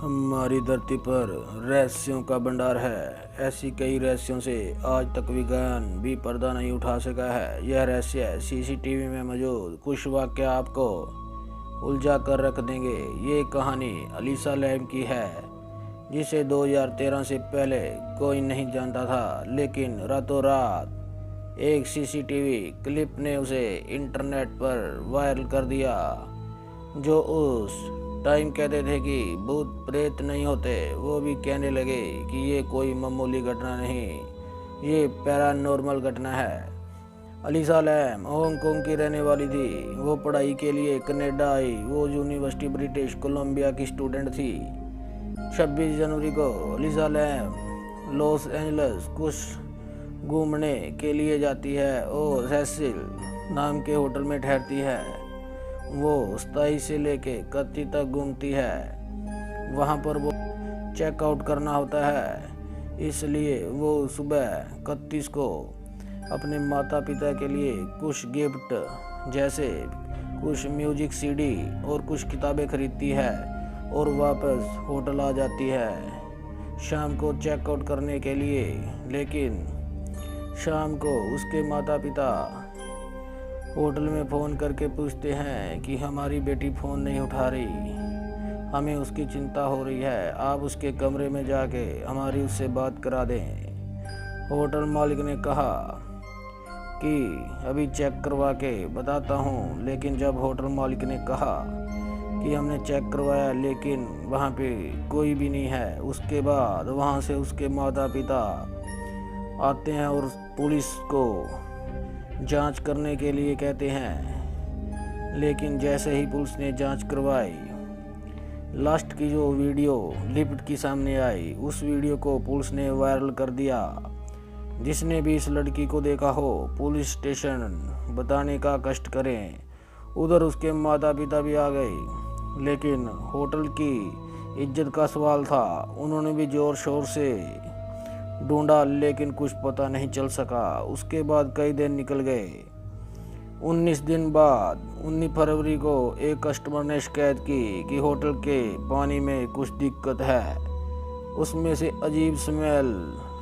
हमारी धरती पर रहस्यों का भंडार है। ऐसी कई रहस्यों से आज तक विज्ञान भी पर्दा नहीं उठा सका है। यह रहस्य सीसीटीवी में मौजूद कुछ वाक़या आपको उलझा कर रख देंगे। ये कहानी अलीसा लैम की है, जिसे 2013 से पहले कोई नहीं जानता था, लेकिन रातों रात एक सीसीटीवी क्लिप ने उसे इंटरनेट पर वायरल कर दिया। जो उस टाइम कहते थे कि भूत प्रेत नहीं होते, वो भी कहने लगे कि ये कोई मामूली घटना नहीं, ये पैरानॉर्मल घटना है। अलीसा लैम हांगकांग की रहने वाली थी। वो पढ़ाई के लिए कनाडा आई। वो यूनिवर्सिटी ब्रिटिश कोलंबिया की स्टूडेंट थी। 26 जनवरी को अलीसा लैम लॉस एंजल्स कुछ घूमने के लिए जाती है और सेसिल नाम के होटल में ठहरती है। वो 27 से लेके 31 तक घूमती है। वहाँ पर वो चेकआउट करना होता है, इसलिए वो सुबह 31 को अपने माता पिता के लिए कुछ गिफ्ट जैसे कुछ म्यूजिक सीडी और कुछ किताबें खरीदती है और वापस होटल आ जाती है शाम को चेकआउट करने के लिए। लेकिन शाम को उसके माता पिता होटल में फ़ोन करके पूछते हैं कि हमारी बेटी फ़ोन नहीं उठा रही, हमें उसकी चिंता हो रही है, आप उसके कमरे में जाके हमारी उससे बात करा दें। होटल मालिक ने कहा कि अभी चेक करवा के बताता हूँ। लेकिन जब होटल मालिक ने कहा कि हमने चेक करवाया लेकिन वहाँ पे कोई भी नहीं है, उसके बाद वहाँ से उसके माता पिता आते हैं और पुलिस को जांच करने के लिए कहते हैं। लेकिन जैसे ही पुलिस ने जांच करवाई, लास्ट की जो वीडियो लिफ्ट की सामने आई, उस वीडियो को पुलिस ने वायरल कर दिया। जिसने भी इस लड़की को देखा हो, पुलिस स्टेशन बताने का कष्ट करें। उधर उसके माता पिता भी आ गए, लेकिन होटल की इज्जत का सवाल था। उन्होंने भी जोर शोर से ढूंढा, लेकिन कुछ पता नहीं चल सका। उसके बाद कई दिन निकल गए। 19 दिन बाद 19 फरवरी को एक कस्टमर ने शिकायत की कि होटल के पानी में कुछ दिक्कत है, उसमें से अजीब स्मेल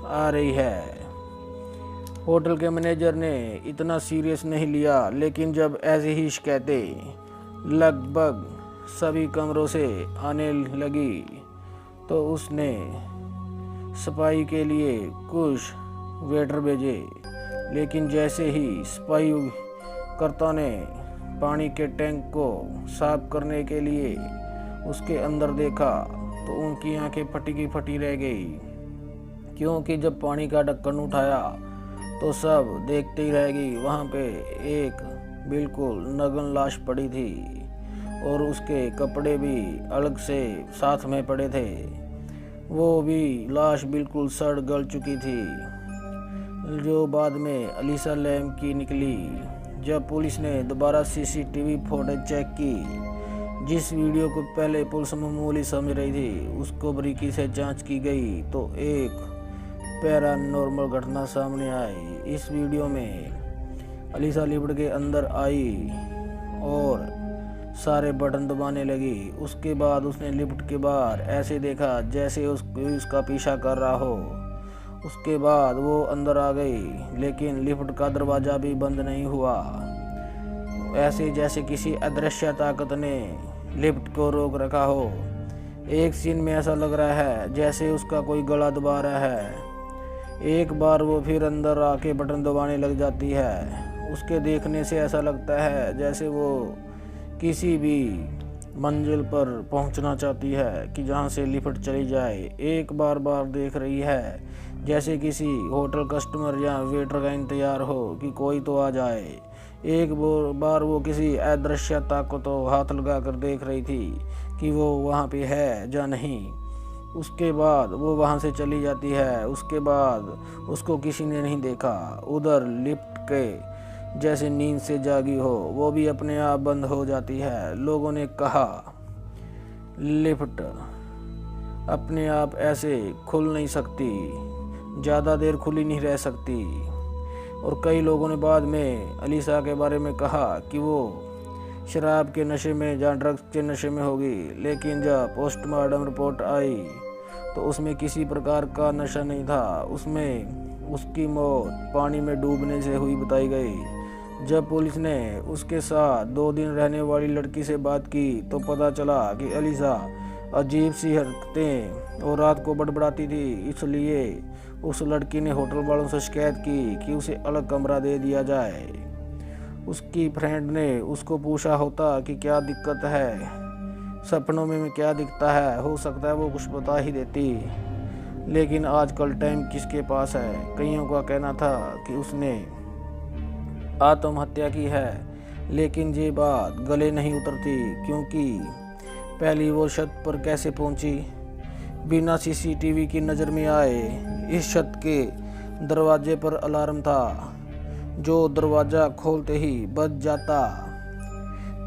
आ रही है। होटल के मैनेजर ने इतना सीरियस नहीं लिया, लेकिन जब ऐसी ही शिकायतें लगभग सभी कमरों से आने लगी तो उसने सफाई के लिए कुछ वेटर भेजे। लेकिन जैसे ही सफाई कर्ता ने पानी के टैंक को साफ करने के लिए उसके अंदर देखा तो उनकी आंखें फटी की फटी रह गई, क्योंकि जब पानी का ढक्कन उठाया तो सब देखते ही रह गई। वहाँ पे एक बिल्कुल नग्न लाश पड़ी थी और उसके कपड़े भी अलग से साथ में पड़े थे। वो भी लाश बिल्कुल सड़ गल चुकी थी, जो बाद में अलीसा लैम की निकली। जब पुलिस ने दोबारा सीसीटीवी फुटेज चेक की, जिस वीडियो को पहले पुलिस मामूली समझ रही थी, उसको बारीकी से जांच की गई तो एक पैरानॉर्मल घटना सामने आई। इस वीडियो में अलीसा लिफ्ट के अंदर आई और सारे बटन दबाने लगी। उसके बाद उसने लिफ्ट के बाहर ऐसे देखा जैसे उसका पीछा कर रहा हो। उसके बाद वो अंदर आ गई, लेकिन लिफ्ट का दरवाज़ा भी बंद नहीं हुआ। ऐसे जैसे किसी अदृश्य ताकत ने लिफ्ट को रोक रखा हो। एक सीन में ऐसा लग रहा है जैसे उसका कोई गला दबा रहा है। एक बार वो फिर अंदर आके बटन दबाने लग जाती है। उसके देखने से ऐसा लगता है जैसे वो किसी भी मंजिल पर पहुंचना चाहती है कि जहां से लिफ्ट चली जाए। एक बार देख रही है जैसे किसी होटल कस्टमर या वेटर का इंतजार हो कि कोई तो आ जाए। एक बार वो किसी अदृश्य ताकत को हाथ लगा कर देख रही थी कि वो वहाँ पे है या नहीं। उसके बाद वो वहाँ से चली जाती है। उसके बाद उसको किसी ने नहीं देखा। उधर लिफ्ट के जैसे नींद से जागी हो, वो भी अपने आप बंद हो जाती है। लोगों ने कहा लिफ्ट अपने आप ऐसे खुल नहीं सकती, ज़्यादा देर खुली नहीं रह सकती। और कई लोगों ने बाद में अलीसा के बारे में कहा कि वो शराब के नशे में या ड्रग्स के नशे में होगी। लेकिन जब पोस्टमार्टम रिपोर्ट आई तो उसमें किसी प्रकार का नशा नहीं था। उसमें उसकी मौत पानी में डूबने से हुई बताई गई। जब पुलिस ने उसके साथ 2 दिन रहने वाली लड़की से बात की तो पता चला कि एलिसा अजीब सी हरकतें और रात को बड़बड़ाती थी। इसलिए उस लड़की ने होटल वालों से शिकायत की कि उसे अलग कमरा दे दिया जाए। उसकी फ्रेंड ने उसको पूछा होता कि क्या दिक्कत है, सपनों में क्या दिखता है। हो सकता है वो कुछ बता ही देती। लेकिन आजकल टाइम किसके पास है। कईयों का कहना था कि उसने आत्महत्या की है, लेकिन ये बात गले नहीं उतरती, क्योंकि पहली वो छत पर कैसे पहुंची बिना सीसीटीवी की नज़र में आए। इस छत के दरवाजे पर अलार्म था, जो दरवाज़ा खोलते ही बज जाता।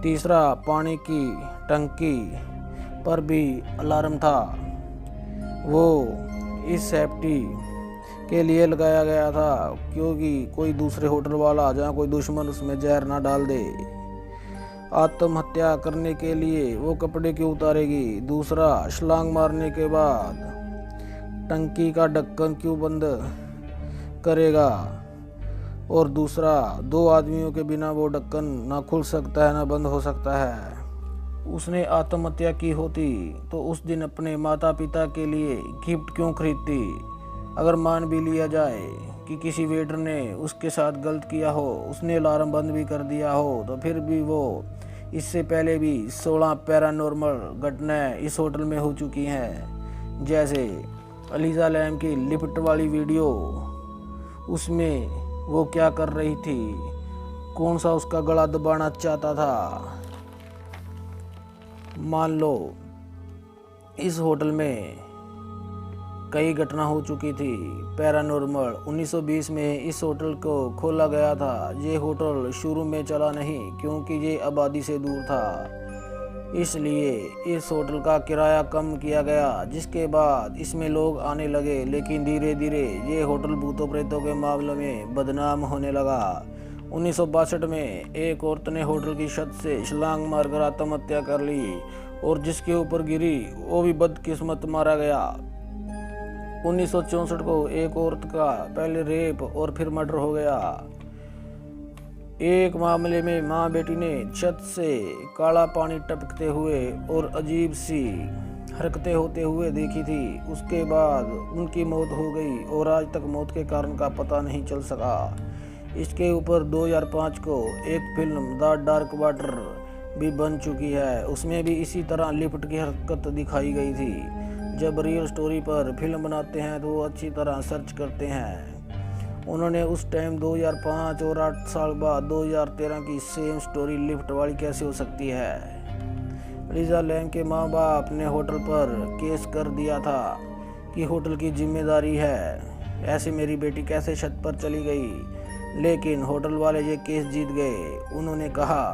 तीसरा, पानी की टंकी पर भी अलार्म था, वो इस सेफ्टी के लिए लगाया गया था क्योंकि कोई दूसरे होटल वाला जहाँ कोई दुश्मन उसमें जहर ना डाल दे। आत्महत्या करने के लिए वो कपड़े क्यों उतारेगी। दूसरा, छलांग मारने के बाद टंकी का ढक्कन क्यों बंद करेगा। और दूसरा, 2 आदमियों के बिना वो ढक्कन ना खुल सकता है ना बंद हो सकता है। उसने आत्महत्या की होती तो उस दिन अपने माता पिता के लिए गिफ्ट क्यों खरीदती। अगर मान भी लिया जाए कि किसी वेटर ने उसके साथ गलत किया हो, उसने अलार्म बंद भी कर दिया हो, तो फिर भी वो इससे पहले भी 16 पैरानॉर्मल घटनाएं इस होटल में हो चुकी हैं। जैसे एलिसा लैम की लिफ्ट वाली वीडियो, उसमें वो क्या कर रही थी, कौन सा उसका गला दबाना चाहता था। मान लो इस होटल में कई घटना हो चुकी थी पैरानॉर्मल। 1920 में इस होटल को खोला गया था। ये होटल शुरू में चला नहीं क्योंकि ये आबादी से दूर था, इसलिए इस होटल का किराया कम किया गया, जिसके बाद इसमें लोग आने लगे। लेकिन धीरे धीरे ये होटल भूतों प्रेतों के मामले में बदनाम होने लगा। 1962 में एक औरत ने होटल की छत से छलांग मारकर आत्महत्या कर ली और जिसके ऊपर गिरी वो भी बदकिस्मत मारा गया। 1964 को एक औरत का पहले रेप और फिर मर्डर हो गया। एक मामले में माँ बेटी ने छत से काला पानी टपकते हुए और अजीब सी हरकतें होते हुए देखी थी। उसके बाद उनकी मौत हो गई और आज तक मौत के कारण का पता नहीं चल सका। इसके ऊपर 2005 को एक फिल्म द डार्क वाटर भी बन चुकी है। उसमें भी इसी तरह लिफ्ट की हरकत दिखाई गई थी। जब रियल स्टोरी पर फिल्म बनाते हैं तो वो अच्छी तरह सर्च करते हैं। उन्होंने उस टाइम 2005 और 8 साल बाद 2013 की सेम स्टोरी लिफ्ट वाली कैसे हो सकती है। एलिसा लैम के माँ बाप ने होटल पर केस कर दिया था कि होटल की जिम्मेदारी है, ऐसे मेरी बेटी कैसे छत पर चली गई। लेकिन होटल वाले ये केस जीत गए। उन्होंने कहा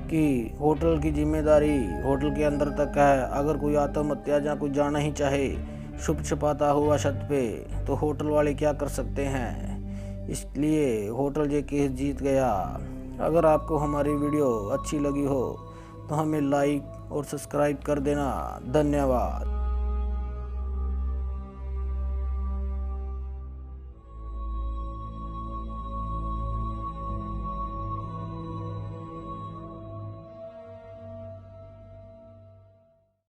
कि होटल की जिम्मेदारी होटल के अंदर तक है। अगर कोई आत्महत्या या कोई जाना ही चाहे छुप छुपाता हुआ छत पे, तो होटल वाले क्या कर सकते हैं। इसलिए होटल ये केस जीत गया। अगर आपको हमारी वीडियो अच्छी लगी हो तो हमें लाइक और सब्सक्राइब कर देना। धन्यवाद।